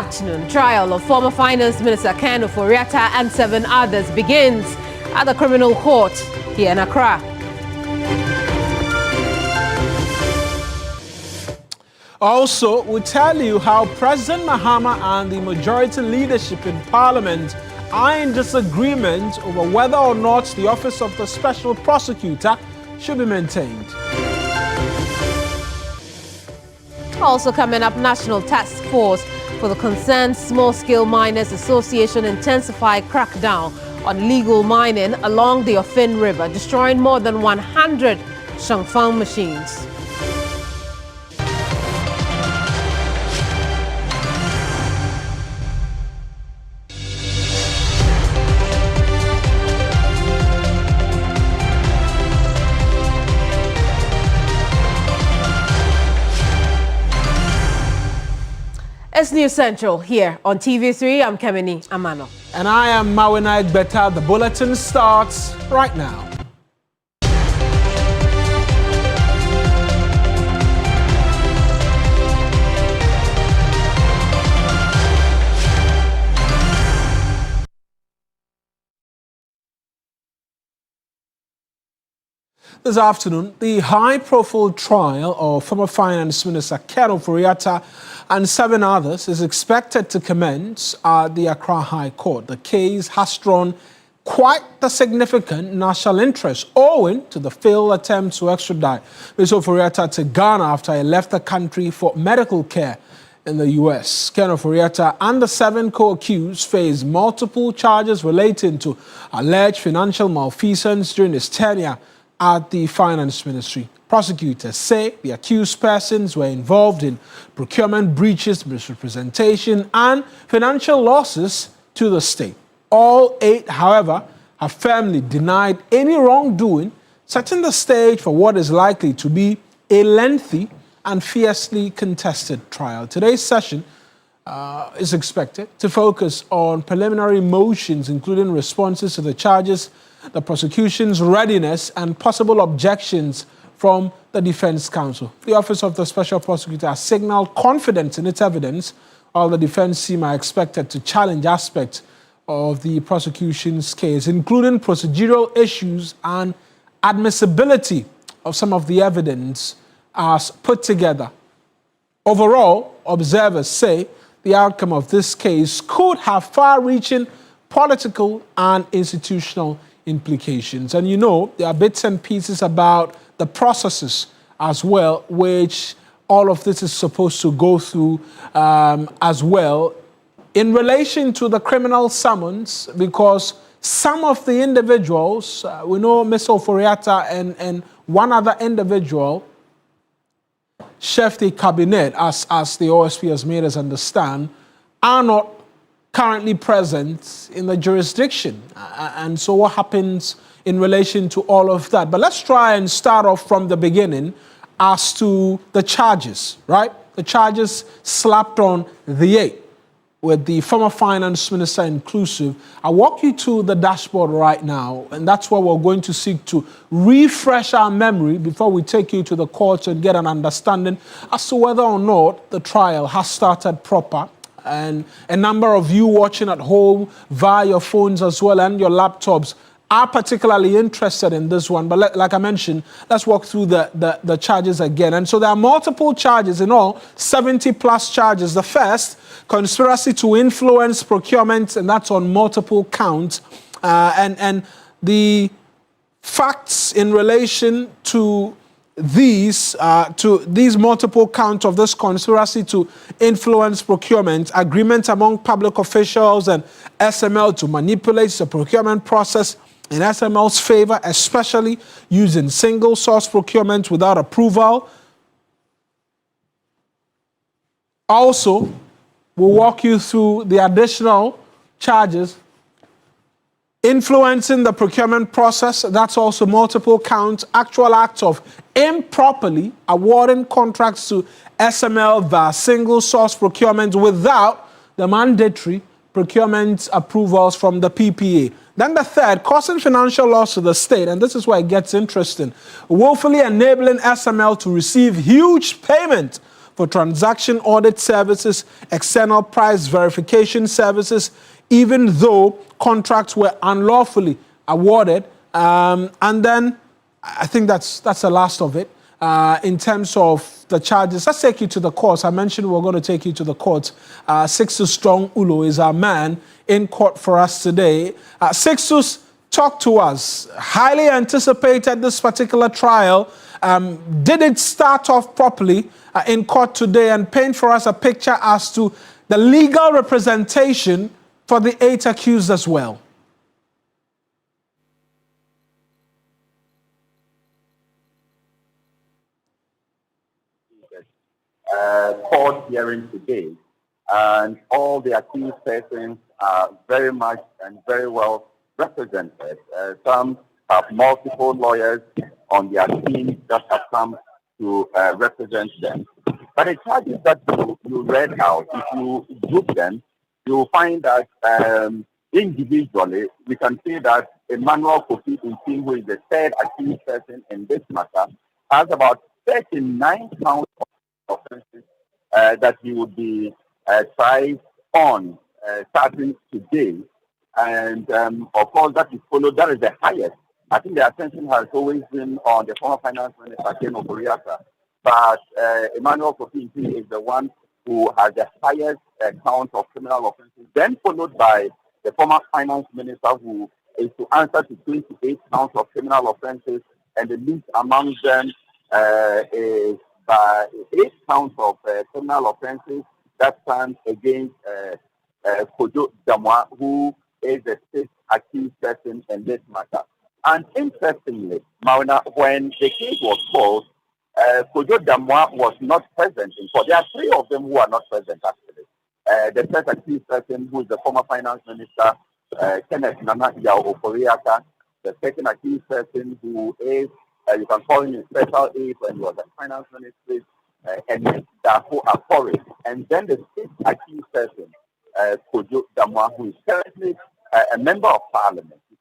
afternoon, trial of former Finance Minister Ken Ofori-Atta and 7 others begins at the criminal court here in Accra. Also, we'll tell you how President Mahama and the majority leadership in Parliament are in disagreement over whether or not the office of the Special Prosecutor should be maintained. Also coming up, National Task Force for the Concerned Small-Scale Miners Association intensify crackdown on legal mining along the Ofin River, destroying more than 100 Shangfang machines. It's News Central here on TV3. I'm Kemini Amanor. And I am Mawuena Egbeta. The bulletin starts right now. This afternoon, the high-profile trial of former Finance Minister Ken Ofori-Atta and 7 others is expected to commence at the Accra High Court. The case has drawn quite the significant national interest owing to the failed attempt to extradite Mr. Ofori-Atta to Ghana after he left the country for medical care in the U.S. Ken Ofori-Atta and the 7 co-accused face multiple charges relating to alleged financial malfeasance during his tenure at the Finance Ministry. Prosecutors say the accused persons were involved in procurement breaches, misrepresentation, and financial losses to the state. All 8, however, have firmly denied any wrongdoing, setting the stage for what is likely to be a lengthy and fiercely contested trial. Today's session is expected to focus on preliminary motions, including responses to the charges, the prosecution's readiness, and possible objections from the Defense Counsel. The Office of the Special Prosecutor has signaled confidence in its evidence, while the defense team are expected to challenge aspects of the prosecution's case, including procedural issues and admissibility of some of the evidence as put together. Overall, observers say the outcome of this case could have far-reaching political and institutional implications. And you know, there are bits and pieces about the processes as well, which all of this is supposed to go through as well in relation to the criminal summons, because some of the individuals, we know Mr. Ofori-Atta and one other individual, Chef de Cabinet, as the OSP has made us understand, are not currently present in the jurisdiction. And so what happens in relation to all of that? But let's try and start off from the beginning as to the charges, right? The charges slapped on the 8, with the former finance minister inclusive. I'll walk you to the dashboard right now, and that's where we're going to seek to refresh our memory before we take you to the court and get an understanding as to whether or not the trial has started proper. And a number of you watching at home via your phones as well and your laptops are particularly interested in this one. But like I mentioned, let's walk through the charges again. And so there are multiple charges in all, 70 plus charges. The first, conspiracy to influence procurement, and that's on multiple counts. And the facts in relation to these multiple counts of this conspiracy to influence procurement, agreement among public officials and SML to manipulate the procurement process in SML's favor, especially using single source procurement without approval. Also, we'll walk you through the additional charges. Influencing the procurement process, that's also multiple counts. Actual acts of improperly awarding contracts to SML via single source procurement without the mandatory procurement approvals from the PPA. Then the third, causing financial loss to the state, and this is where it gets interesting. Willfully enabling SML to receive huge payment for transaction audit services, external price verification services, even though contracts were unlawfully awarded. And then I think that's the last of it. In terms of the charges, let's take you to the courts. I mentioned we're going to take you to the courts. Sixtus Strong Ulo is our man in court for us today. Sixtus, talk to us. Highly anticipated this particular trial. Did it start off properly in court today, and paint for us a picture as to the legal representation for the 8 accused as well? Court hearing today, and all the accused persons are very much and very well represented. Some have multiple lawyers on their team that have come to represent them. But the charges that you read out, if you group them, you'll find that individually, we can say that Emmanuel Kofi Ntim, who is the third accused person in this matter, has about 39 counts of offenses that he would be tried on starting today. And of course, that is followed, that is the highest. I think the attention has always been on the former finance minister, Ofori-Atta. But Emmanuel Kofi Ntim is the one who has the highest count of criminal offenses, then followed by the former finance minister, who is to answer to 28 counts of criminal offenses, and the least among them is by 8 counts of criminal offenses that stands against Kojo Damwa, who is the 6th accused person in this matter. And interestingly, Mawuena, when the case was called, Kojo Damwa was not present in court. There are 3 of them who are not present, actually. The first accused person, who is the former finance minister, Kenneth Nana Yao Ofori-Atta. The second accused person, who is you can call him in special aid when he was at finance ministry, and Dafo Afori. And then the 6th accused person, Kojo Damwa, who is currently a member of parliament. You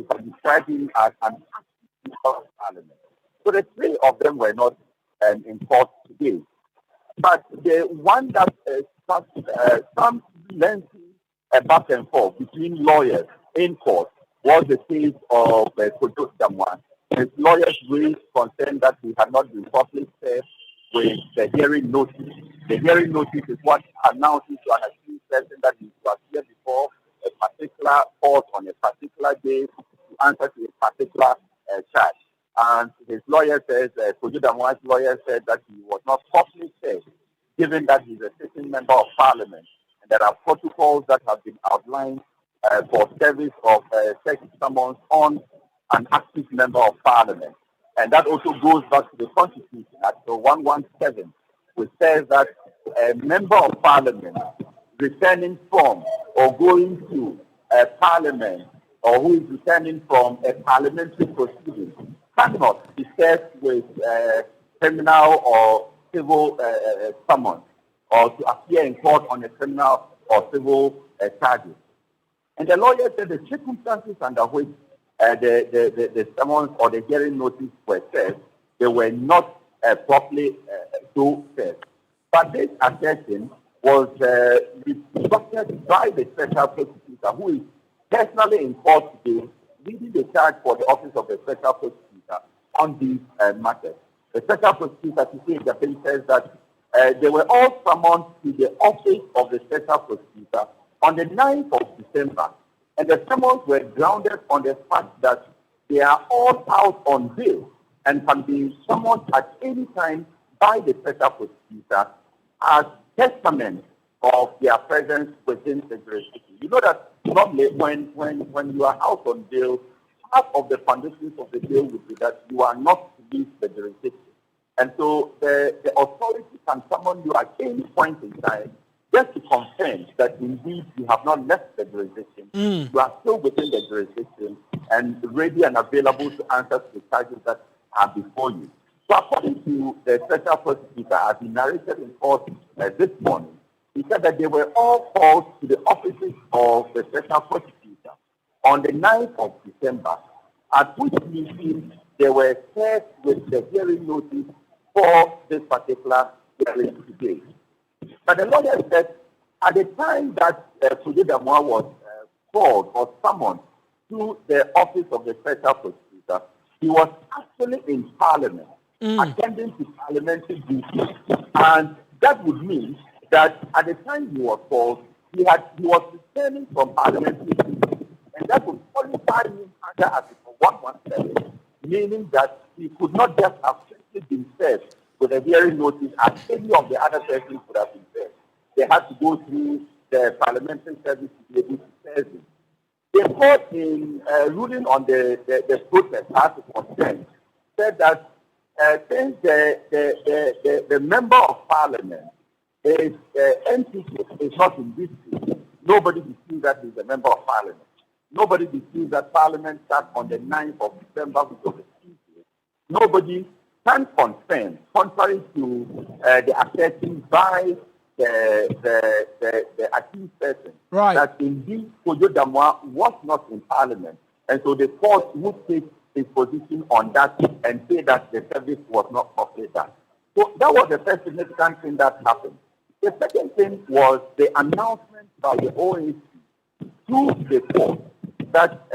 can describe him as an active member of parliament. So the 3 of them were not in court today. But the one that some lengthy back and forth between lawyers in court was the case of Kojo Damwa. His lawyers raised concern that he had not been properly served with the hearing notice. The hearing notice is what announces to an accused person that he was here before a particular court on a particular day to answer to a particular charge. And his lawyer says, Kojo Damwa's lawyer said that he was not properly served, given that he's a sitting member of parliament. And there are protocols that have been outlined for service of such summons on an active member of parliament. And that also goes back to the Constitution, Article 117, which says that a member of parliament returning from or going to a parliament, or who is returning from a parliamentary proceeding, cannot be served with criminal or civil summons, or to appear in court on a criminal or civil charges. And the lawyer said the circumstances under which the summons or the hearing notice were served, they were not properly so served. But this assertion was reported by the special prosecutor, who is personally in court today, leading the charge for the office of the special prosecutor on these matters. The special prosecutor today says that they were all summoned to the office of the special prosecutor on the 9th of December. And the summons were grounded on the fact that they are all out on bail and can be summoned at any time by the special prosecutor as testament of their presence within the jurisdiction. You know that normally when you are out on bail, part of the conditions of the bail would be that you are not to leave the jurisdiction. And so the authority can summon you at any point in time just to confirm that indeed you have not left the jurisdiction. You are still within the jurisdiction and ready and available to answer to the charges that are before you. So according to the special prosecutor, as he narrated in court this morning, he said that they were all called to the offices of the special prosecutor on the 9th of December, at which meeting they were served with the hearing notice for this particular hearing today. But the lawyer said at the time that Kpandai was called or summoned to the office of the special prosecutor, he was actually in Parliament, attending to parliamentary duties. And that would mean that at the time he was called, he was returning from parliamentary duties. And that would qualify him under Article 117, meaning that he could not just have simply been served with a hearing notice as any of the other persons would have been served. They had to go through the parliamentary service to be able to serve him. The court, in ruling on the protest as it was then, said that since the member of parliament is entity is not in this case, nobody disputes that he's a member of parliament. Nobody disputes that parliament sat on the 9th of December, which was a Tuesday. Nobody can confirm, contrary to the assertion by the accused person, that indeed Kpandai was not in parliament. And so the court would take his position on that and say that the service was not properly done. So that was the first significant thing that happened. The second thing was the announcement by the OAC to the court that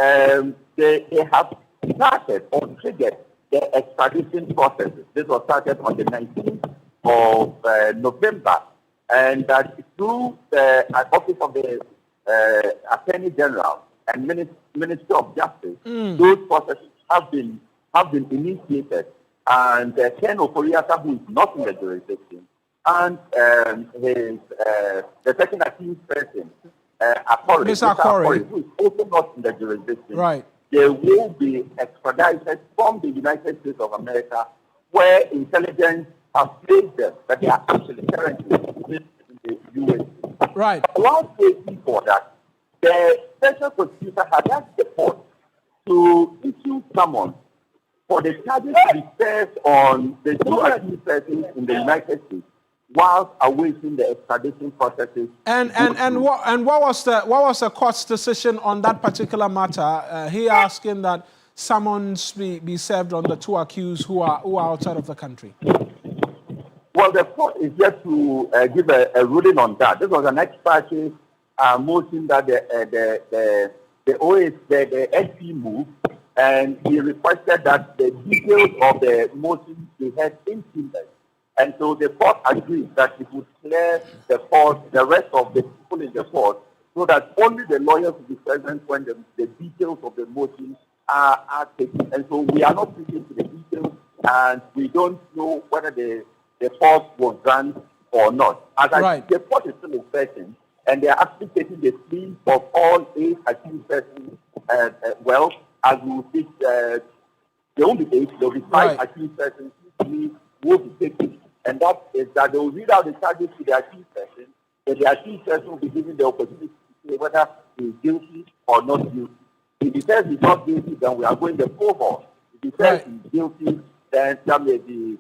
they have started or triggered the extradition processes. This was started on the 19th of November, and that through the Office of the Attorney General and Ministry of Justice, those processes have been initiated, and Ken Ofori-Atta, who is not in the jurisdiction, and the second accused person, Ofori, who is also not in the jurisdiction, they will be extradited from the United States of America, where intelligence has placed them that they are actually currently in the U.S. While waiting for that, the special prosecutor had asked the court to issue summons for the charges to be served on the two accused persons in the United States, whilst awaiting the extradition processes. And what was the court's decision on that particular matter? He asking that summons be served on the two accused who are outside of the country. Well, the court is yet to give a ruling on that. This was an ex parte motion that the SP moved, and he requested that the details of the motion be heard in chambers. And so the court agreed that it would clear the court, the rest of the people in the court, so that only the lawyers will be present when the details of the motion are taken. And so we are not privy to the details, and we don't know whether the court was grant or not. As I the court is still in session, and they are actually taking the plea of all 8 accused persons. Well, as we will speak, there won't be 8, there will be 5 accused persons who will be taken. And that is that they will read out the charges to the accused person, and the accused person will be given the opportunity to say whether he is guilty or not guilty. If he says he's not guilty, then we are going the full ball. If he says he's guilty, then that may be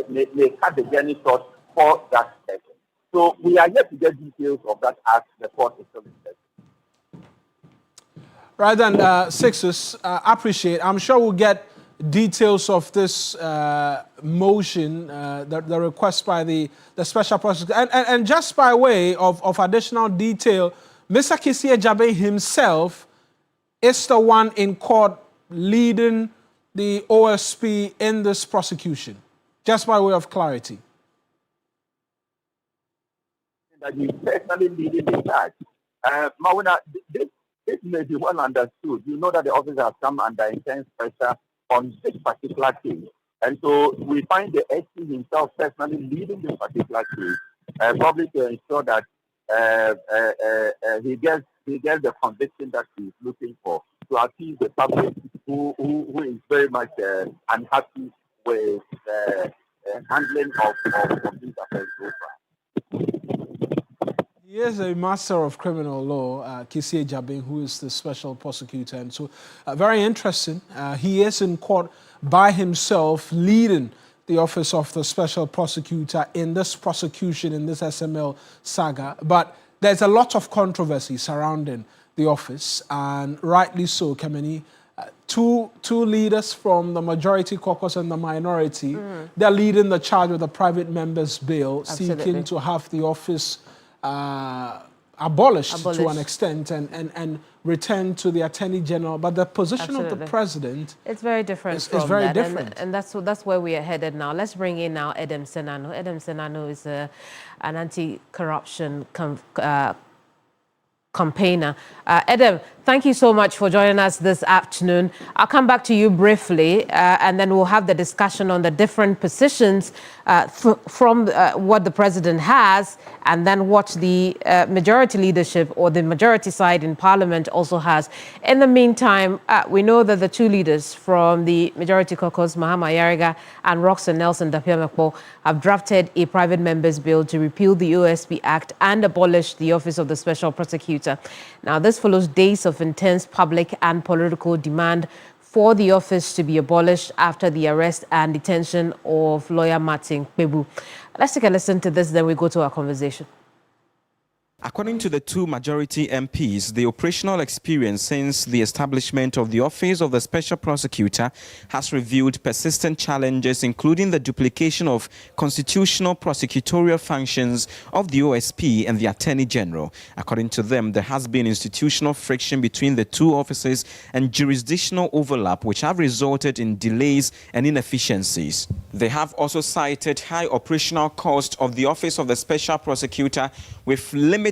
may cut the journey short for that person. So we are yet to get details of that as the court is still in session. Right then, Sixers, appreciate. I'm sure we'll get details of this motion, the request by the special prosecutor. And just by way of additional detail, Mr. Kissie Ajabe himself is the one in court leading the OSP in this prosecution, just by way of clarity. That he's personally leading the charge. Mawuena, this may be well understood. You know that the officer has come under intense pressure on this particular case. And so we find the SP himself personally leading this particular case, probably to ensure that he gets the conviction that he's looking for, to appease the public who is very much unhappy with the handling of these affairs so far. He is a master of criminal law, Kissie Ajabe, who is the special prosecutor. And so very interesting. He is in court by himself, leading the office of the special prosecutor in this prosecution, in this SML saga. But there's a lot of controversy surrounding the office, and rightly so, Kemini. two leaders from the majority caucus and the minority, they're leading the charge with the private members bill, seeking to have the office abolished to an extent and return to the Attorney General. But the position of the president, it's very different from very that. different. And that's where we are headed now. Let's bring in now Edem Senano. Edem Senano is an anti-corruption campaigner. Edem, thank you so much for joining us this afternoon. I'll come back to you briefly, and then we'll have the discussion on the different positions from what the president has, and then what the majority leadership or the majority side in parliament also has. In the meantime, we know that the two leaders from the majority caucus, Mahama Yariga and Roxanne Nelson Dapiamekpo, have drafted a private members bill to repeal the OSP Act and abolish the Office of the Special Prosecutor. Now, this follows days of intense public and political demand for the office to be abolished after the arrest and detention of lawyer Martin Kpebu. Let's take a listen to this, then we go to our conversation. According to the two majority MPs, the operational experience since the establishment of the Office of the Special Prosecutor has revealed persistent challenges, including the duplication of constitutional prosecutorial functions of the OSP and the Attorney General. According to them, there has been institutional friction between the two offices and jurisdictional overlap, which have resulted in delays and inefficiencies. They have also cited high operational cost of the Office of the Special Prosecutor, with limited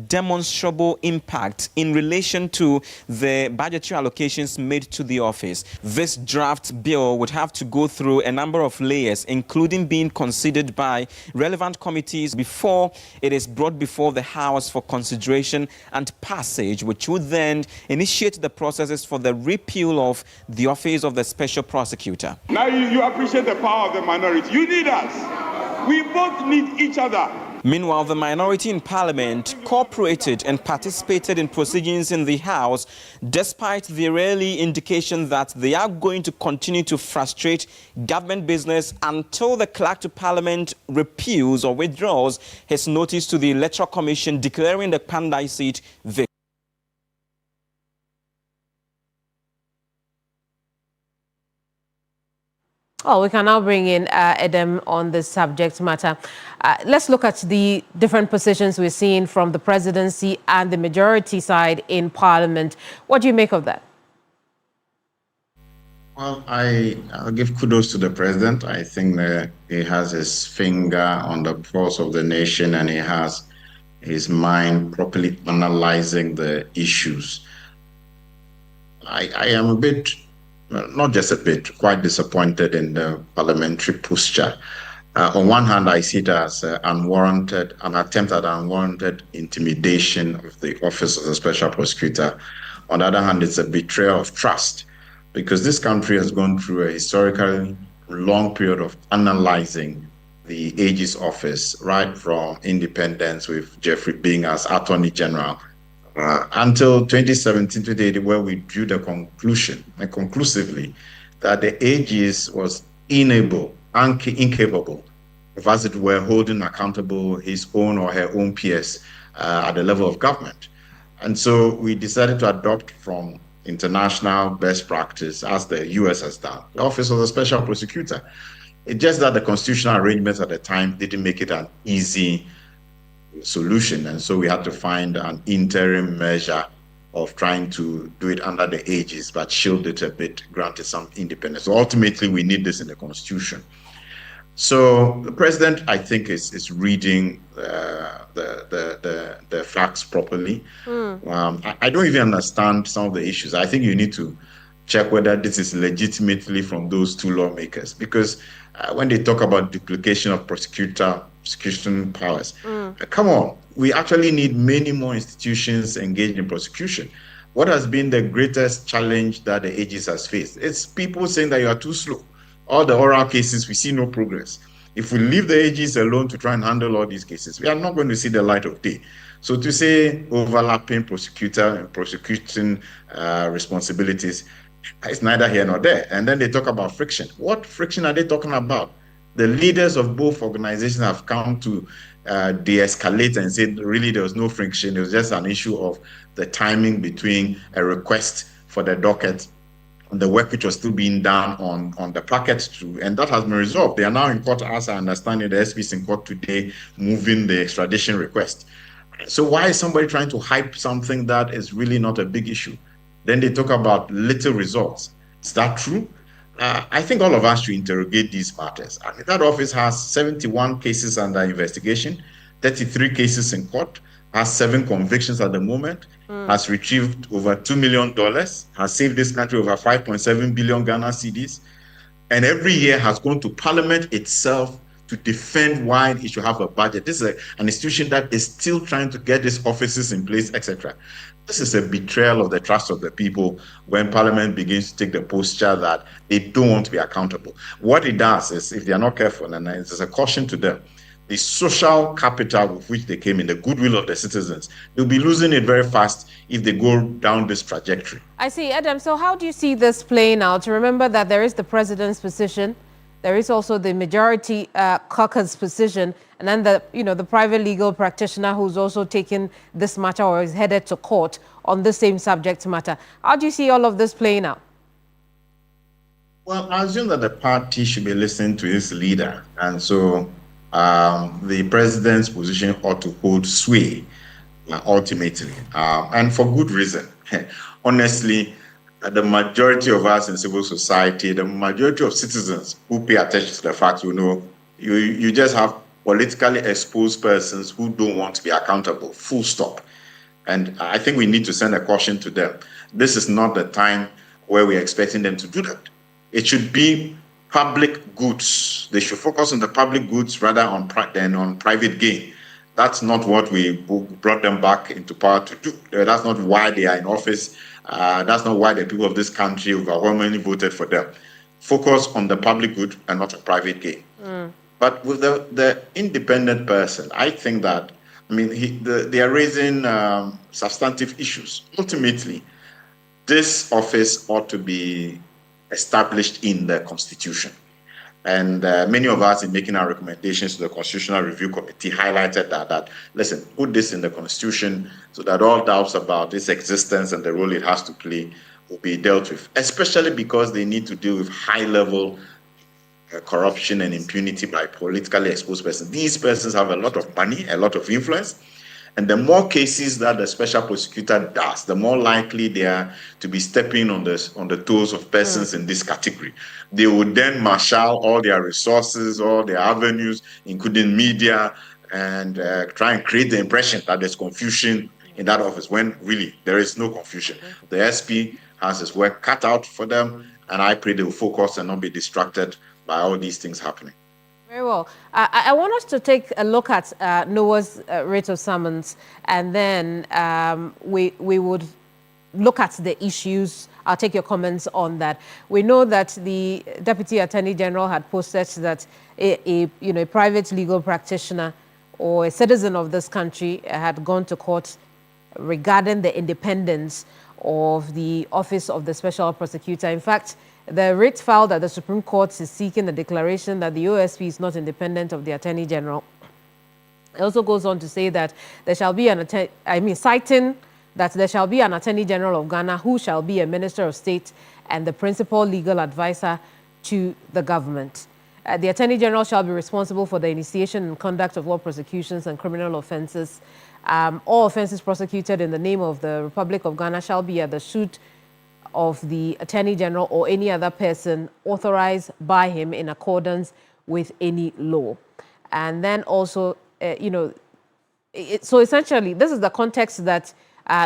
demonstrable impact in relation to the budgetary allocations made to the office. This draft bill would have to go through a number of layers, including being considered by relevant committees before it is brought before the House for consideration and passage, which would then initiate the processes for the repeal of the Office of the Special Prosecutor. Now you appreciate the power of the minority. You need us. We both need each other. Meanwhile, the minority in Parliament cooperated and participated in proceedings in the House, despite the early indication that they are going to continue to frustrate government business until the clerk to Parliament repeals or withdraws his notice to the Electoral Commission declaring the Kpandai seat vacant. Oh, we can now bring in Edem on this subject matter. Let's look at the different positions we're seeing from the presidency and the majority side in Parliament. What do you make of that? Well, I'll give kudos to the president. I think that he has his finger on the pulse of the nation, and he has his mind properly analyzing the issues. I am a bit, not just a bit, quite disappointed in the parliamentary posture. On one hand, I see it as an attempt at unwarranted intimidation of the Office of the Special Prosecutor. On the other hand, it's a betrayal of trust, because this country has gone through a historically long period of analyzing the AG's office, right from independence with Jeffrey being as Attorney General, until 2017 to date, where we drew the conclusion, and conclusively, that the AG's was incapable of, as it were, holding accountable his own or her own peers at the level of government. And so we decided to adopt from international best practice, as the US has done, the Office of the Special Prosecutor. It's just that the constitutional arrangements at the time didn't make it an easy solution, and so we had to find an interim measure of trying to do it under the aegis, but shield it a bit, granted some independence. So ultimately, we need this in the Constitution. So the president, I think, is reading the facts properly. I don't even understand some of the issues. I think you need to check whether this is legitimately from those two lawmakers, because when they talk about duplication of prosecution powers, come on, we actually need many more institutions engaged in prosecution. What has been the greatest challenge that the AGs has faced? It's people saying that you are too slow. All the oral cases, we see no progress. If we leave the AGs alone to try and handle all these cases, we are not going to see the light of day. So to say overlapping prosecutor and prosecuting responsibilities, it's neither here nor there. And then they talk about friction. What friction are they talking about? The leaders of both organizations have come to de-escalate and said really there was no friction. It was just an issue of the timing between a request for the docket on the work which was still being done on the packets too, and that has been resolved. They are now in court, as I understand it. The SP is in court today, moving the extradition request. So why is somebody trying to hype something that is really not a big issue? Then they talk about little results. Is that true? I think all of us should interrogate these matters. I mean, that office has 71 cases under investigation, 33 cases in court, has 7 convictions at the moment, has retrieved over $2 million, has saved this country over 5.7 billion Ghana cedis, and every year has gone to Parliament itself to defend why it should have a budget. This is an institution that is still trying to get these offices in place, etc. This is a betrayal of the trust of the people when Parliament begins to take the posture that they don't want to be accountable. What it does is, if they are not careful, and it's a caution to them, the social capital with which they came in, the goodwill of the citizens, they'll be losing it very fast if they go down this trajectory. I see. Adam, so how do you see this playing out? Remember that there is the president's position, there is also the majority caucus position, and then the private legal practitioner who's also taken this matter or is headed to court on the same subject matter. How do you see all of this playing out? Well, I assume that the party should be listening to its leader, and so the president's position ought to hold sway ultimately, and for good reason. Honestly, the majority of us in civil society, the majority of citizens who pay attention to the facts, you just have politically exposed persons who don't want to be accountable, full stop. And I think we need to send a caution to them. This is not the time where we're expecting them to do that. It should be public goods. They should focus on the public goods rather than on private gain. That's not what we brought them back into power to do. That's not why they are in office. That's not why the people of this country overwhelmingly voted for them. Focus on the public good and not on private gain. But with the independent person, I think that, they are raising substantive issues. Ultimately, this office ought to be established in the Constitution. And many of us, in making our recommendations to the Constitutional Review Committee, highlighted that, listen, put this in the Constitution so that all doubts about its existence and the role it has to play will be dealt with, especially because they need to deal with high-level corruption and impunity by politically exposed persons. These persons have a lot of money, a lot of influence, and the more cases that the special prosecutor does, the more likely they are to be stepping on the toes of persons in this category. They would then marshal all their resources, all their avenues, including media, and try and create the impression that there's confusion in that office, when really there is no confusion. The SP has his work cut out for them, and I pray they will focus and not be distracted by all these things happening. Very well. I want us to take a look at Noah's writ of summons, and then we would look at the issues. I'll take your comments on that. We know that the Deputy Attorney General had posted that a private legal practitioner or a citizen of this country had gone to court regarding the independence of the Office of the Special Prosecutor. In fact, the writ filed at the Supreme Court is seeking a declaration that the OSP is not independent of the Attorney General. It also goes on to say that there shall be citing that there shall be an Attorney General of Ghana who shall be a Minister of State and the principal legal advisor to the government. The Attorney General shall be responsible for the initiation and conduct of all prosecutions and criminal offences. All offences prosecuted in the name of the Republic of Ghana shall be at the suit of the Attorney General or any other person authorized by him in accordance with any law. And then also, so essentially, this is the context that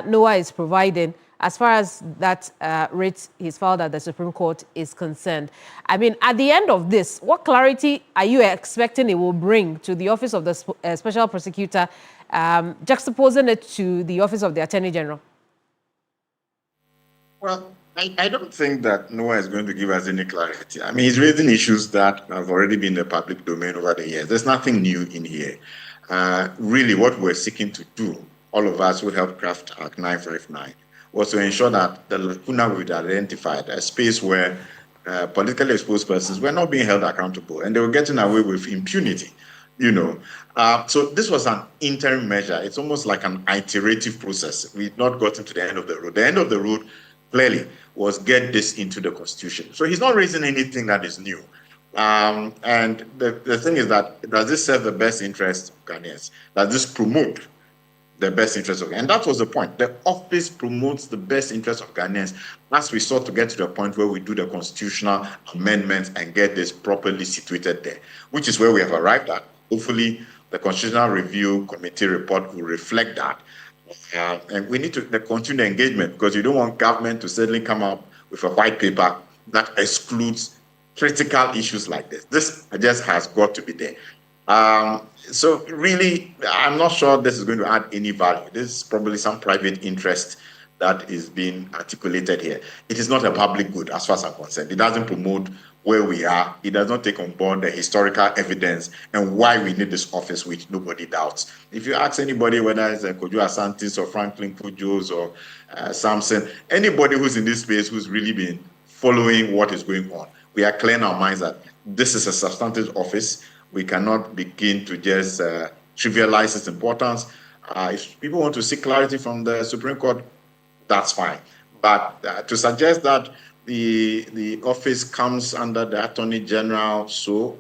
Noah is providing as far as that writ he's filed at the Supreme Court is concerned. At the end of this, what clarity are you expecting it will bring to the Office of the Special Prosecutor, juxtaposing it to the Office of the Attorney General? Well, I don't think that Noah is going to give us any clarity. He's raising issues that have already been in the public domain over the years. There's nothing new in here. Really, what we're seeking to do, all of us who helped craft Act 959, was to ensure that the lacuna we'd identified, a space where politically exposed persons were not being held accountable and they were getting away with impunity. So this was an interim measure. It's almost like an iterative process. We've not gotten to the end of the road. The end of the road, clearly, was get this into the Constitution. So he's not raising anything that is new. And the thing is that, does this serve the best interest of Ghanaians? Does this promote the best interest of Ghanaians? And that was the point. The office promotes the best interest of Ghanaians as we sought to get to the point where we do the constitutional amendments and get this properly situated there, which is where we have arrived at. Hopefully, the Constitutional Review Committee report will reflect that. And we need to continue the engagement, because you don't want government to suddenly come up with a white paper that excludes critical issues like this. This just has got to be there. So really, I'm not sure this is going to add any value. This is probably some private interest that is being articulated here. It is not a public good as far as I'm concerned. It doesn't promote where we are. It does not take on board the historical evidence and why we need this office, which nobody doubts. If you ask anybody, whether it's Kojo Asantis or Franklin Kujos or Samson, anybody who's in this space who's really been following what is going on, we are clear in our minds that this is a substantive office. We cannot begin to just trivialize its importance. If people want to seek clarity from the Supreme Court, that's fine. But to suggest that the office comes under the Attorney General,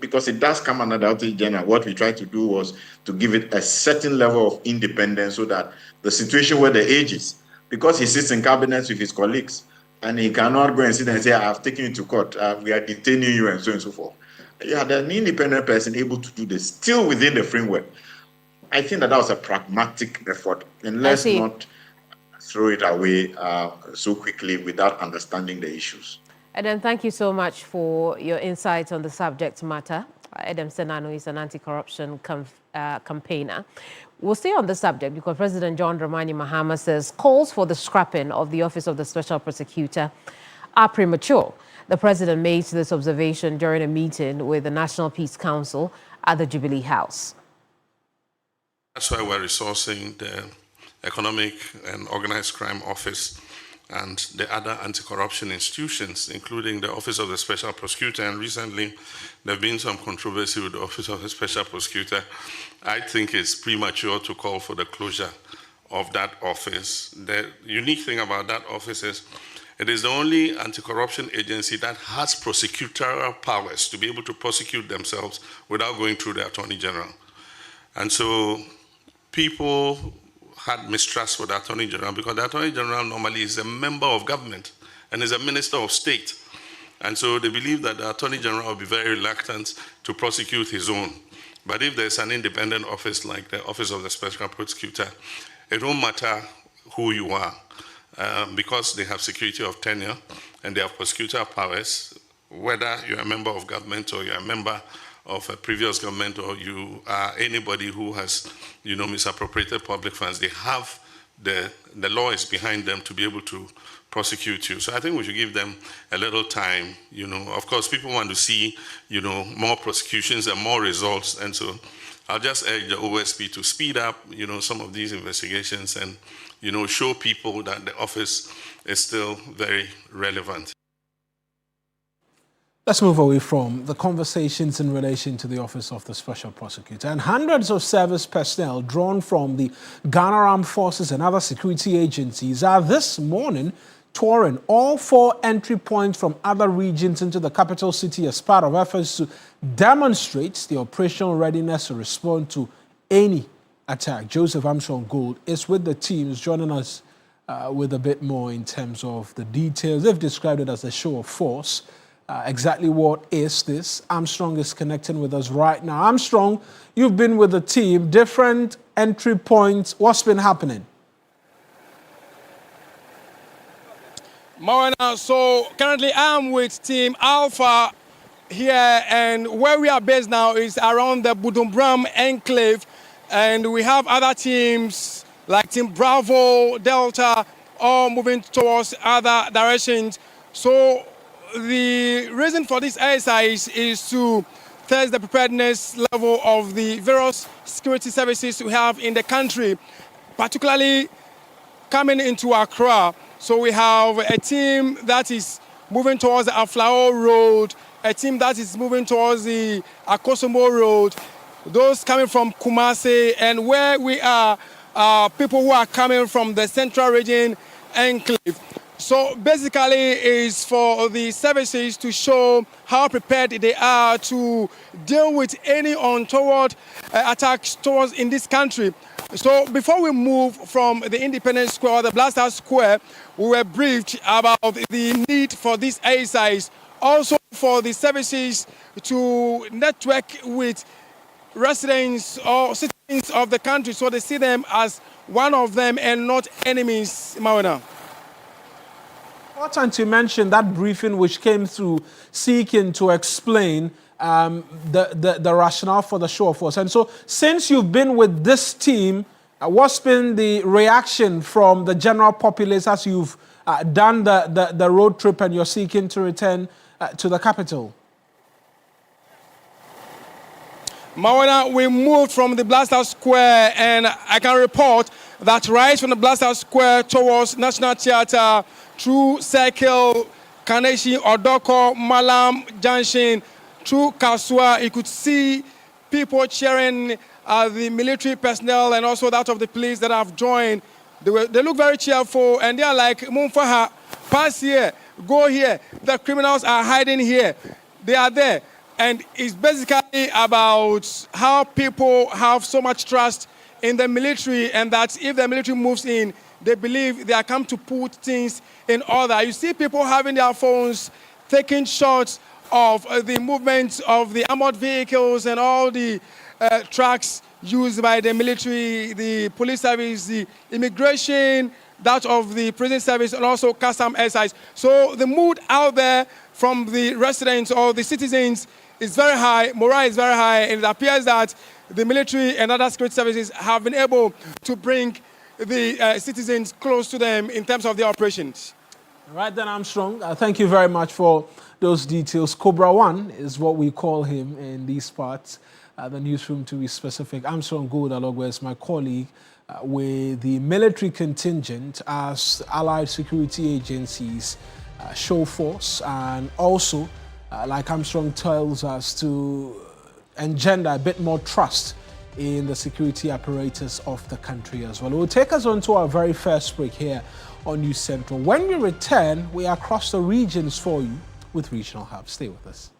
because it does come under the Attorney General, what we tried to do was to give it a certain level of independence, so that the situation where the age is, because he sits in cabinets with his colleagues, and he cannot go and sit and say, I've taken you to court, we are detaining you, and so on and so forth. You had an independent person able to do this, still within the framework. I think that was a pragmatic effort, and let's not throw it away so quickly without understanding the issues. Edem, thank you so much for your insight on the subject matter. Edem Senano is an anti-corruption campaigner. We'll stay on the subject because President John Dramani Mahama says calls for the scrapping of the Office of the Special Prosecutor are premature. The president made this observation during a meeting with the National Peace Council at the Jubilee House. That's why we're resourcing the Economic and Organized Crime Office and the other anti-corruption institutions, including the Office of the Special Prosecutor. And recently, there have been some controversy with the Office of the Special Prosecutor. I think it's premature to call for the closure of that office. The unique thing about that office is it is the only anti-corruption agency that has prosecutorial powers to be able to prosecute themselves without going through the Attorney General. And so people had mistrust for the Attorney General because the Attorney General normally is a member of government and is a minister of state. And so they believe that the Attorney General will be very reluctant to prosecute his own. But if there's an independent office like the Office of the Special Prosecutor, it won't matter who you are because they have security of tenure and they have prosecutorial powers, whether you're a member of government or you're a member of a previous government or you are anybody who has, misappropriated public funds. They have the law is behind them to be able to prosecute you. So I think we should give them a little time. Of course, people want to see, more prosecutions and more results. And so I'll just urge the OSP to speed up, some of these investigations and, show people that the office is still very relevant. Let's move away from the conversations in relation to the Office of the Special Prosecutor. And hundreds of service personnel drawn from the Ghana Armed Forces and other security agencies are this morning touring all 4 entry points from other regions into the capital city as part of efforts to demonstrate the operational readiness to respond to any attack. Joseph Armstrong Gold is with the team, is joining us with a bit more in terms of the details. They've described it as a show of force. Exactly what is this? Armstrong is connecting with us right now. Armstrong, you've been with the team, different entry points. What's been happening? Mawuena, so currently I'm with Team Alpha here, and where we are based now is around the Budumbram enclave, and we have other teams like Team Bravo, Delta, all moving towards other directions. So the reason for this exercise is to test the preparedness level of the various security services we have in the country, particularly coming into Accra. So we have a team that is moving towards the Aflao Road, a team that is moving towards the Akosomo Road, those coming from Kumasi, and where we are people who are coming from the Central Region enclave. So basically it's for the services to show how prepared they are to deal with any untoward attacks towards in this country. So before we move from the Independence Square or the Blaster Square, we were briefed about the need for this exercise, also for the services to network with residents or citizens of the country so they see them as one of them and not enemies, Mawuena. Important to mention that briefing which came through seeking to explain the rationale for the show of force. And so since you've been with this team, what's been the reaction from the general populace as you've done the road trip and you're seeking to return to the capital? Mawuena, we moved from the Blaster Square, and I can report that right from the Blaster Square towards National Theatre, through Circle, Kaneshi, Odoko, Malam, Junction, through Kasua, you could see people cheering the military personnel and also that of the police that have joined. They look very cheerful, and they are like, Mumfaha, pass here, go here. The criminals are hiding here. They are there. And it's basically about how people have so much trust in the military, and that if the military moves in, they believe they are come to put things in order. You see people having their phones, taking shots of the movements of the armored vehicles and all the trucks used by the military, the police service, the immigration, that of the prison service, and also custom exercise. So the mood out there from the residents or the citizens is very high, morale is very high, and it appears that the military and other security services have been able to bring the citizens close to them in terms of their operations. All right then, Armstrong, thank you very much for those details. Cobra One is what we call him in these parts, the newsroom to be specific. Armstrong Gold Alogwe is my colleague with the military contingent as allied security agencies show force, and also like Armstrong tells us, to engender a bit more trust in the security apparatus of the country as well. It will take us on to our very first break here on News Central. When we return, we are across the regions for you with Regional Hub. Stay with us.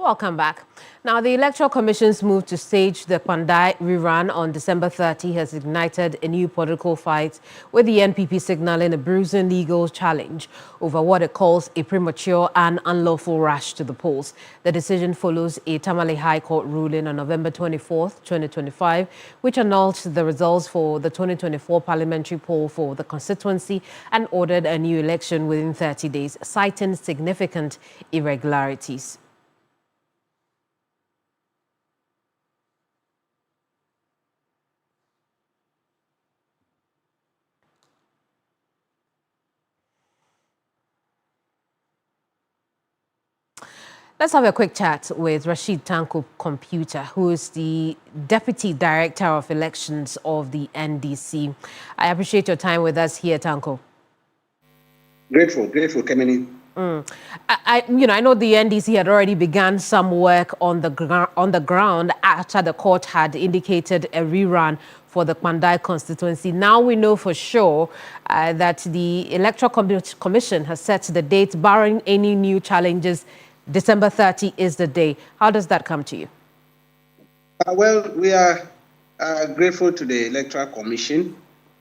Welcome back. Now, the Electoral Commission's move to stage the Kpandai rerun on December 30 has ignited a new political fight, with the NPP signaling a bruising legal challenge over what it calls a premature and unlawful rush to the polls. The decision follows a Tamale High Court ruling on November 24, 2025, which annulled the results for the 2024 parliamentary poll for the constituency and ordered a new election within 30 days, citing significant irregularities. Let's have a quick chat with Rashid Tanko Computer, who is the Deputy Director of Elections of the NDC. I appreciate your time with us here, Tanko. Grateful, Kemini. I know the NDC had already begun some work on the ground after the court had indicated a rerun for the Kpandai constituency. Now we know for sure that the Electoral Commission has set the date, barring any new challenges. December 30 is the day. How does that come to you? Well, we are grateful to the Electoral Commission,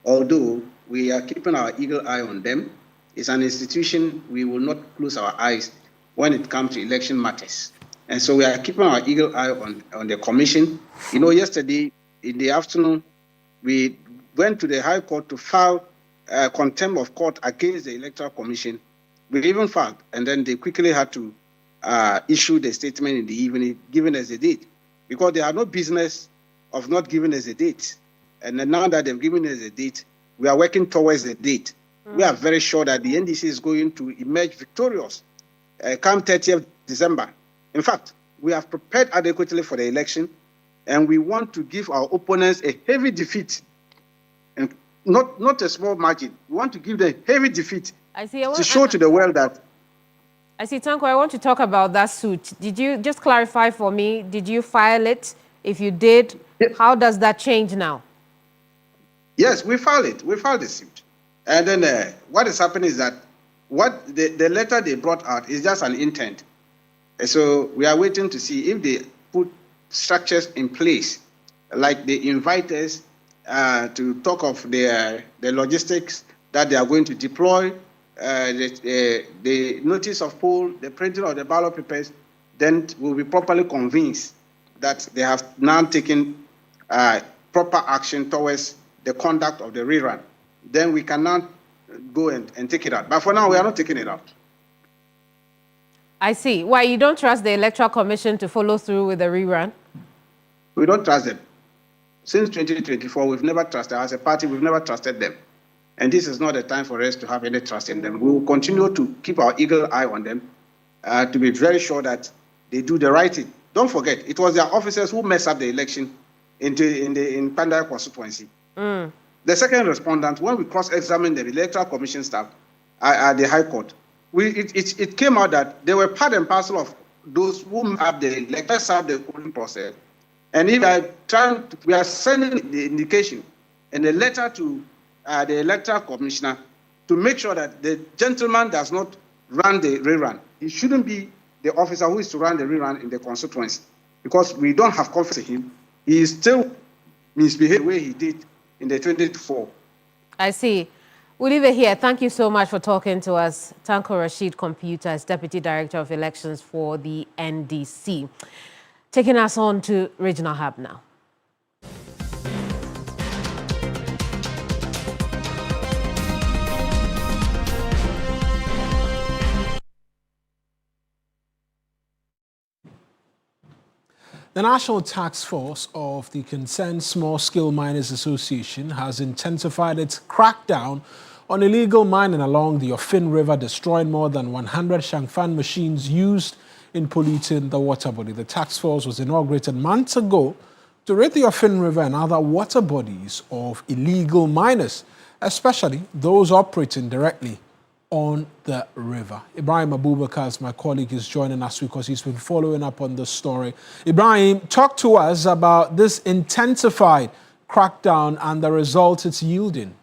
although we are keeping our eagle eye on them. It's an institution we will not close our eyes when it comes to election matters. And so we are keeping our eagle eye on the commission. You know, yesterday in the afternoon, we went to the High Court to file contempt of court against the Electoral Commission. We even filed, and then they quickly had to issue the statement in the evening, giving us a date, because they had no business of not giving us a date. And then now that they've given us a date, we are working towards the date. We are very sure that the NDC is going to emerge victorious come 30th December. In fact, we have prepared adequately for the election, and we want to give our opponents a heavy defeat, and not a small margin. We want to give them a heavy defeat to show to the world that. I see, Tanko, I want to talk about that suit. Did you just clarify for me? Did you file it? If you did, yes. How does that change now? Yes, we filed it. We filed the suit. And then what is happening is that what the letter they brought out is just an intent. And so we are waiting to see if they put structures in place, like they invite us to talk of the logistics that they are going to deploy, the notice of poll, the printing of the ballot papers, then we'll be properly convinced that they have now taken proper action towards the conduct of the rerun. Then we cannot go and take it out. But for now, we are not taking it out. I see. Why, you don't trust the Electoral Commission to follow through with the rerun? We don't trust them. Since 2024, we've never trusted, as a party, we've never trusted them. And this is not the time for us to have any trust in them. We will continue to keep our eagle eye on them to be very sure that they do the right thing. Don't forget, it was their officers who messed up the election in Kpandai constituency. The second respondent, when we cross-examined the Electoral Commission staff at the High Court, it came out that they were part and parcel of those who have the polling process. And if we are sending the indication and a letter to the Electoral Commissioner to make sure that the gentleman does not run the rerun. He shouldn't be the officer who is to run the rerun in the constituency, because we don't have confidence in him. He is still misbehaved the way he did in the 2024. I see. We'll leave it here. Thank you so much for talking to us. Tanko Rashid Computer as Deputy Director of Elections for the NDC. Taking us on to Regional Hub now. The National Task Force of the Concerned Small-Scale Miners Association has intensified its crackdown on illegal mining along the Ofin River, destroying more than 100 Shangfan machines used in polluting the water body. The task force was inaugurated months ago to rid the Ofin River and other water bodies of illegal miners, especially those operating directly on the river. Ibrahim Abubakar, as my colleague, is joining us because he's been following up on this story. Ibrahim, talk to us about this intensified crackdown and the results it's yielding.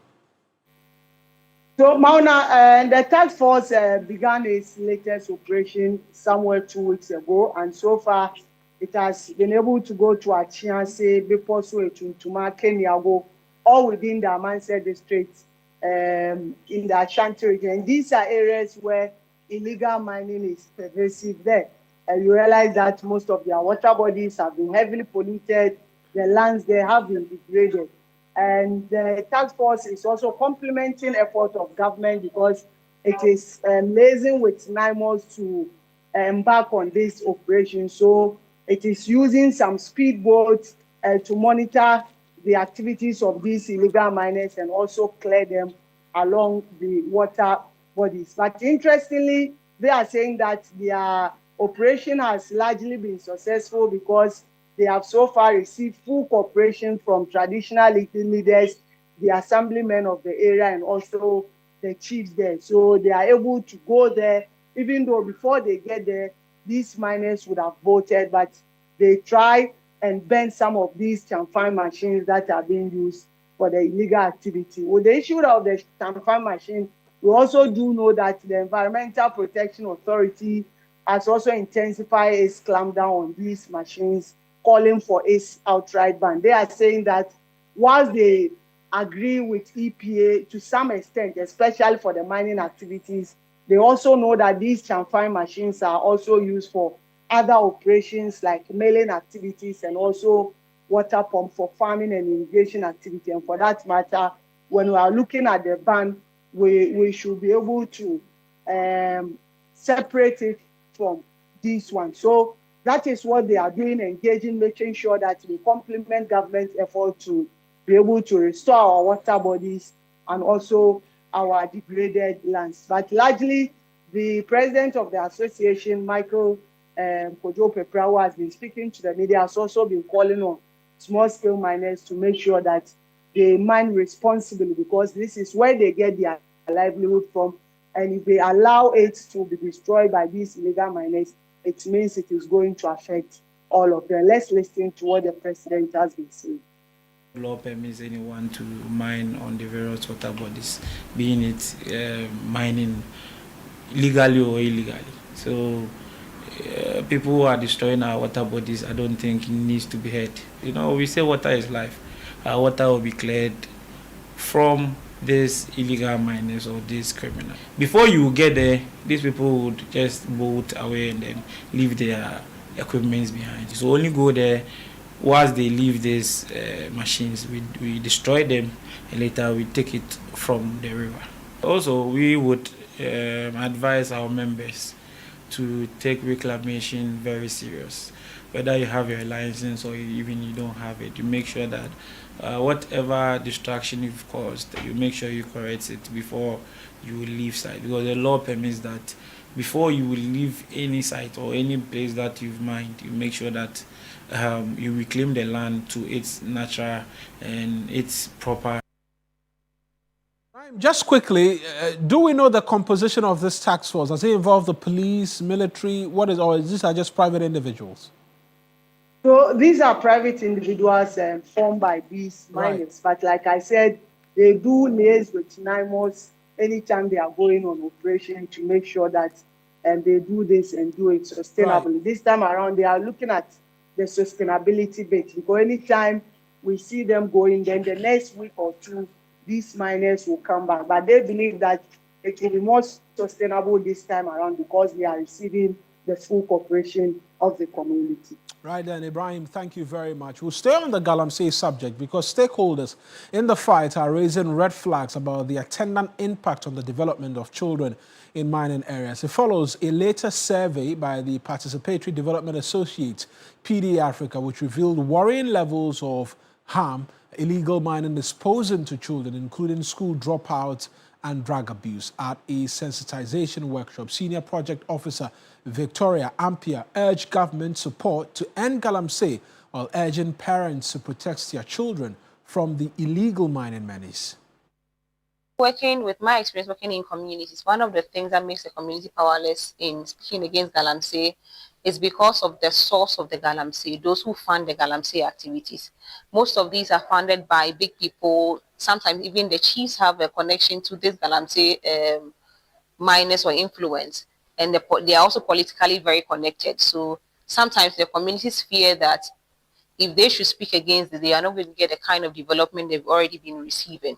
So, Mawuena, the task force began its latest operation somewhere 2 weeks ago, and so far it has been able to go to Achiase, Beposo, Etuntuma, Kenyago, all within the Amanse district in the Ashanti region. These are areas where illegal mining is pervasive there. And you realize that most of their water bodies have been heavily polluted, the lands there have been degraded. And the task force is also complementing efforts of government because it is liaising with NIMOS to embark on this operation. So it is using some speedboats to monitor the activities of these illegal miners and also clear them along the water bodies. But interestingly, they are saying that their operation has largely been successful because they have so far received full cooperation from traditional leaders, the assemblymen of the area, and also the chiefs there. So they are able to go there, even though before they get there, these miners would have voted, but they try and burn some of these chamfine machines that are being used for the illegal activity. With the issue of the chamfine machine, we also do know that the Environmental Protection Authority has also intensified its clampdown on these machines, calling for its outright ban. They are saying that whilst they agree with EPA to some extent, especially for the mining activities, they also know that these chamfine machines are also used for other operations like milling activities and also water pump for farming and irrigation activity. And for that matter, when we are looking at the ban, we should be able to separate it from this one. So that is what they are doing, engaging, making sure that we complement government effort to be able to restore our water bodies and also our degraded lands. But largely, the president of the association, Michael Kojo Peprawo, has been speaking to the media, has also been calling on small-scale miners to make sure that they mine responsibly because this is where they get their livelihood from. And if they allow it to be destroyed by these illegal miners, it means it is going to affect all of them. Let's listen to what the president has been saying. Law permits anyone to mine on the various water bodies, being it mining legally or illegally. So people who are destroying our water bodies, I don't think it needs to be heard. You know, we say water is life. Our water will be cleared from these illegal miners or these criminals. Before you get there, these people would just bolt away and then leave their equipments behind. So only go there once they leave these machines. We destroy them and later we take it from the river. Also, we would advise our members to take reclamation very serious. Whether you have your license or even you don't have it, you make sure that whatever distraction you've caused, you make sure you correct it before you leave site. Because the law permits that before you will leave any site or any place that you've mined, you make sure that you reclaim the land to its natural and its proper. Just quickly, do we know the composition of this task force? Does it involve the police, military? What is, or is these are just private individuals? So these are private individuals formed by these miners. Right. But like I said, they do liaise with NIMOS anytime they are going on operation to make sure that they do this and do it sustainably. Right. This time around, they are looking at the sustainability bit because anytime we see them going, then the next week or two, these miners will come back. But they believe that it will be more sustainable this time around because they are receiving the full cooperation of the community. Right then, Ibrahim, thank you very much. We'll stay on the Galamsey subject because stakeholders in the fight are raising red flags about the attendant impact on the development of children in mining areas. It follows a latest survey by the Participatory Development Associate, PD Africa, which revealed worrying levels of harm illegal mining is posing to children, including school dropouts and drug abuse. At a sensitization workshop, Senior Project Officer Victoria Ampia urged government support to end Galamsey while urging parents to protect their children from the illegal mining menace. Working with my experience working in communities, one of the things that makes the community powerless in speaking against Galamsey is because of the source of the Galamsey, those who fund the Galamsey activities. Most of these are funded by big people sometimes even the chiefs have a connection to this galamsey minors or influence, and they are also politically very connected. So sometimes the communities fear that if they should speak against it, they are not going to get the kind of development they've already been receiving.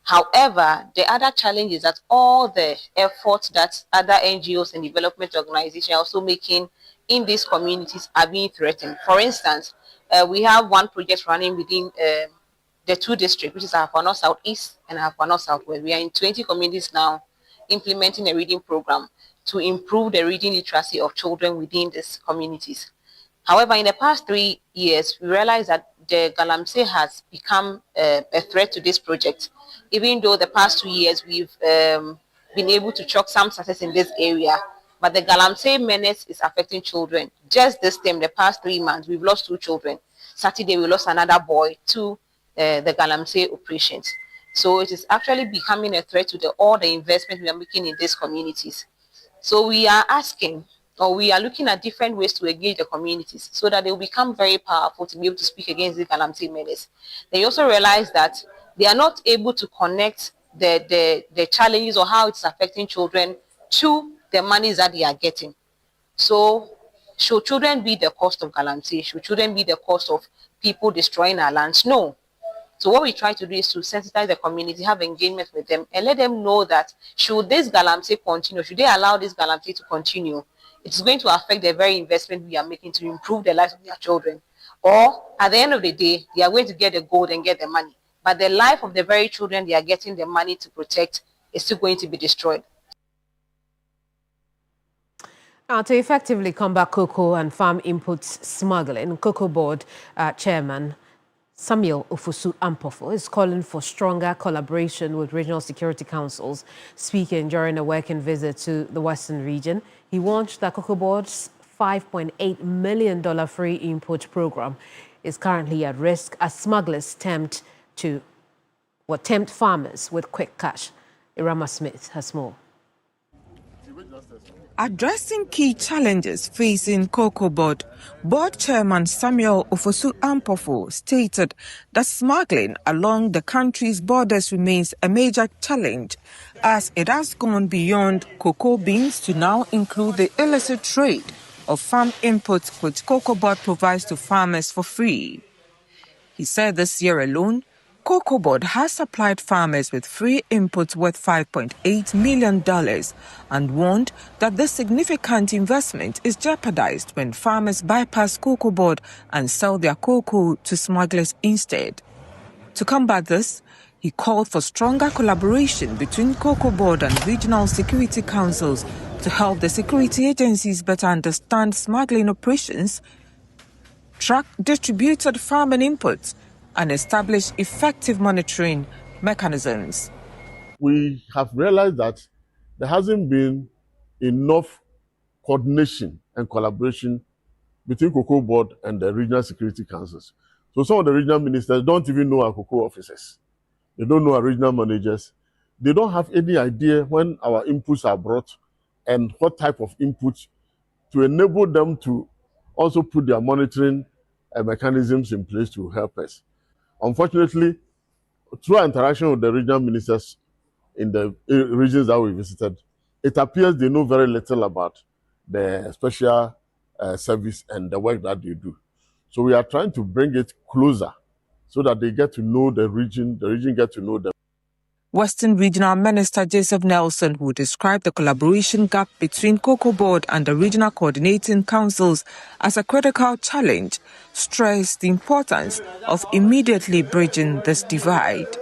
However, the other challenge is that all the efforts that other NGOs and development organizations are also making in these communities are being threatened. For instance, we have one project running within the two districts, which is Amanor Southeast and Amanor Southwest. We are in 20 communities now implementing a reading program to improve the reading literacy of children within these communities. However, in the past 3 years, we realized that the galamsey has become a threat to this project. Even though the past 2 years we've been able to chalk some success in this area, but the galamsey menace is affecting children. Just this time, the past 3 months, we've lost 2 children. Saturday, we lost another boy to the galamsey operations. So it is actually becoming a threat to all the investment we are making in these communities. So we are asking, or we are looking at different ways to engage the communities so that they will become very powerful to be able to speak against the galamsey menace. They also realize that they are not able to connect the challenges or how it's affecting children to the monies that they are getting. So should children be the cost of galamsey? Should children be the cost of people destroying our lands? No. So what we try to do is to sensitize the community, have engagement with them, and let them know that should this galamsey continue, should they allow this galamsey to continue, it's going to affect the very investment we are making to improve the lives of their children. Or at the end of the day, they are going to get the gold and get the money. But the life of the very children they are getting the money to protect is still going to be destroyed. Now, to effectively combat cocoa and farm inputs smuggling, Cocoa Board Chairman Samuel Ofosu-Ampofo is calling for stronger collaboration with regional security councils. Speaking during a working visit to the Western region, he warned that Cocoa Board's $5.8 million free input program is currently at risk as smugglers tempt farmers with quick cash. Irama Smith has more. Addressing key challenges facing Cocoa Board, Board Chairman Samuel Ofosu-Ampofo stated that smuggling along the country's borders remains a major challenge as it has gone beyond cocoa beans to now include the illicit trade of farm inputs which Cocoa Board provides to farmers for free. He said this year alone, Cocoa Board has supplied farmers with free inputs worth $5.8 million and warned that this significant investment is jeopardized when farmers bypass Cocoa Board and sell their cocoa to smugglers instead. To combat this, he called for stronger collaboration between Cocoa Board and regional security councils to help the security agencies better understand smuggling operations, track distributed farming inputs, and establish effective monitoring mechanisms. We have realized that there hasn't been enough coordination and collaboration between Cocoa Board and the regional security councils. So some of the regional ministers don't even know our cocoa officers. They don't know our regional managers. They don't have any idea when our inputs are brought and what type of inputs to enable them to also put their monitoring mechanisms in place to help us. Unfortunately, through our interaction with the regional ministers in the regions that we visited, it appears they know very little about the special service and the work that they do. So we are trying to bring it closer so that they get to know the region get to know them. Western Regional Minister Joseph Nelson, who described the collaboration gap between Cocoa Board and the regional coordinating councils as a critical challenge, stressed the importance of immediately bridging this divide.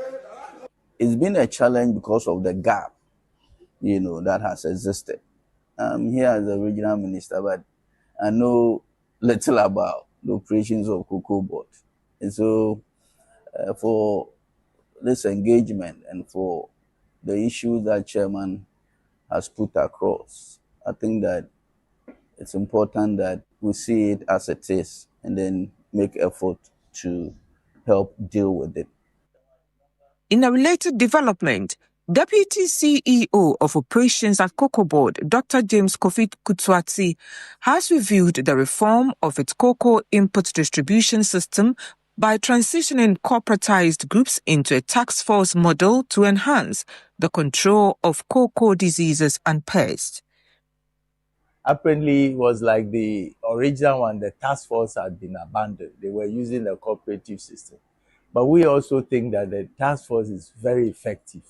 It's been a challenge because of the gap, that has existed. I'm here as a regional minister, but I know little about the operations of Cocoa Board. And so for this engagement and for the issues that Chairman has put across, I think that it's important that we see it as it is and then make effort to help deal with it. In a related development, Deputy CEO of Operations at Cocoa Board, Dr. James Kofi Kutuati, has reviewed the reform of its cocoa input distribution system by transitioning corporatized groups into a task force model to enhance the control of cocoa diseases and pests. Apparently, it was like the original one, the task force had been abandoned. They were using the cooperative system. But we also think that the task force is very effective,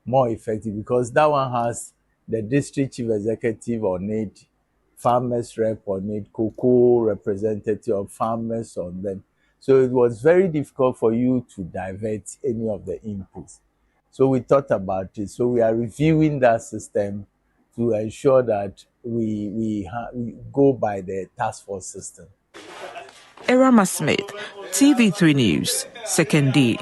more effective, because that one has the district chief executive on it, farmers rep on it, cocoa representative of farmers on them. So it was very difficult for you to divert any of the inputs. So we thought about it. So we are reviewing that system to ensure that we go by the task force system. Erama Smith, TV3 News, Second D.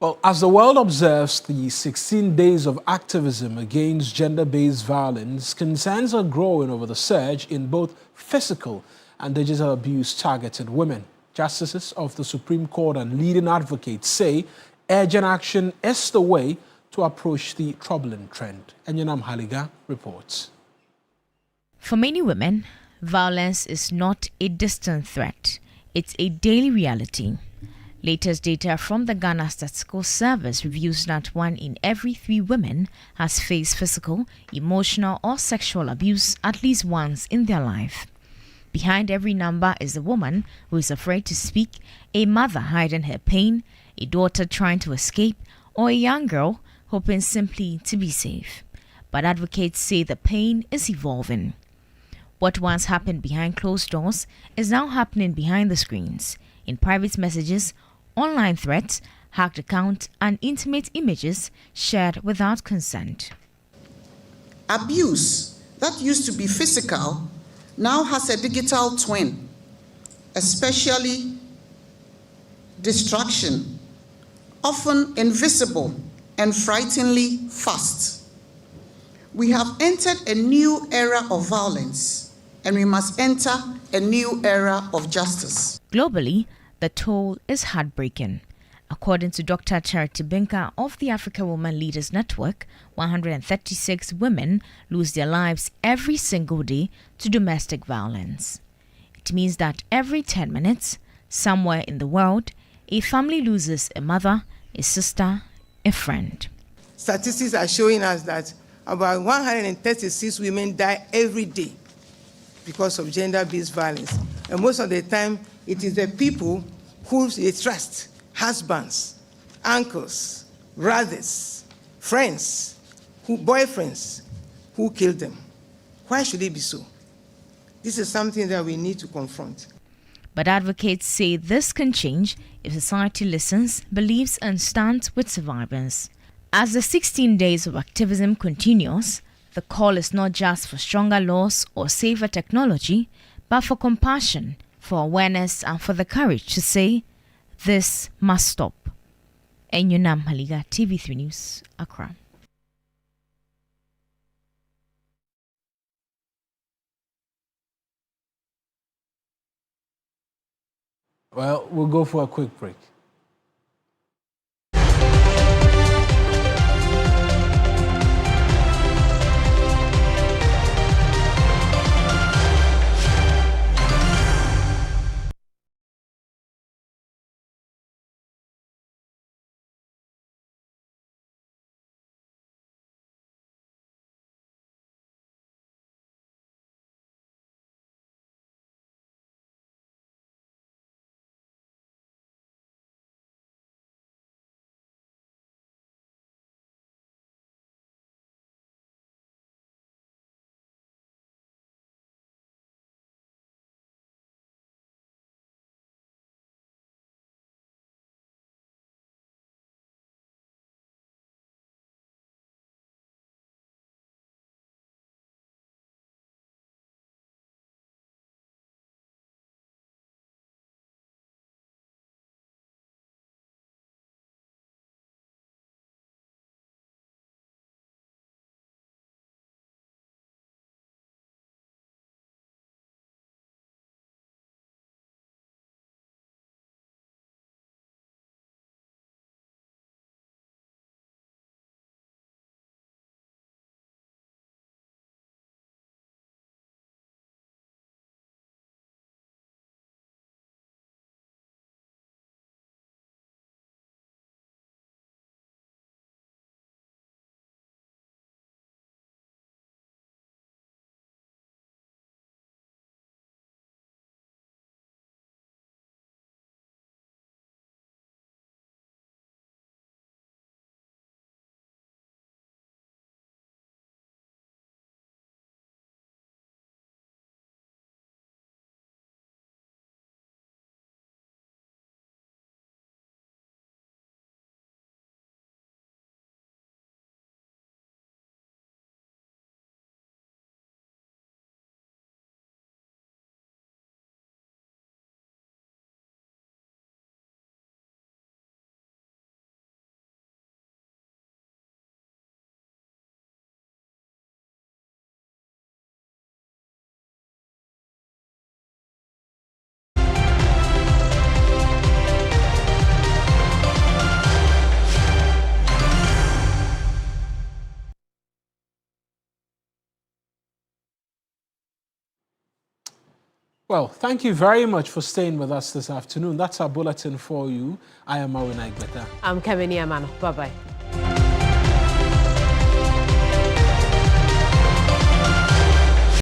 Well, as the world observes the 16 days of activism against gender-based violence, concerns are growing over the surge in both physical and digital abuse targeted women. Justices of the Supreme Court and leading advocates say urgent action is the way to approach the troubling trend. Enyanam Haliga reports. For many women, violence is not a distant threat. It's a daily reality. Latest data from the Ghana Statistical Service reveals that 1 in every 3 women has faced physical, emotional, or sexual abuse at least once in their life. Behind every number is a woman who is afraid to speak, a mother hiding her pain, a daughter trying to escape, or a young girl hoping simply to be safe. But advocates say the pain is evolving. What once happened behind closed doors is now happening behind the screens, in private messages, online threats, hacked accounts, and intimate images shared without consent. Abuse that used to be physical now has a digital twin, especially distraction, often invisible and frighteningly fast. We have entered a new era of violence, and we must enter a new era of justice. Globally, the toll is heartbreaking. According to Dr. Charity Binka of the Africa Women Leaders Network, 136 women lose their lives every single day to domestic violence. It means that every 10 minutes, somewhere in the world, a family loses a mother, a sister, a friend. Statistics are showing us that about 136 women die every day because of gender-based violence. And most of the time, it is the people who they trust, husbands, uncles, brothers, friends, boyfriends, who kill them. Why should it be so? This is something that we need to confront. But advocates say this can change if society listens, believes, and stands with survivors. As the 16 days of activism continues, the call is not just for stronger laws or safer technology, but for compassion, for awareness, and for the courage to say, this must stop. Enyanam Haliga, TV3 News, Accra. Well, we'll go for a quick break. Well, thank you very much for staying with us this afternoon. That's our bulletin for you. I am Mawuena Egbeta. I'm Kemini Amanor. Bye-bye.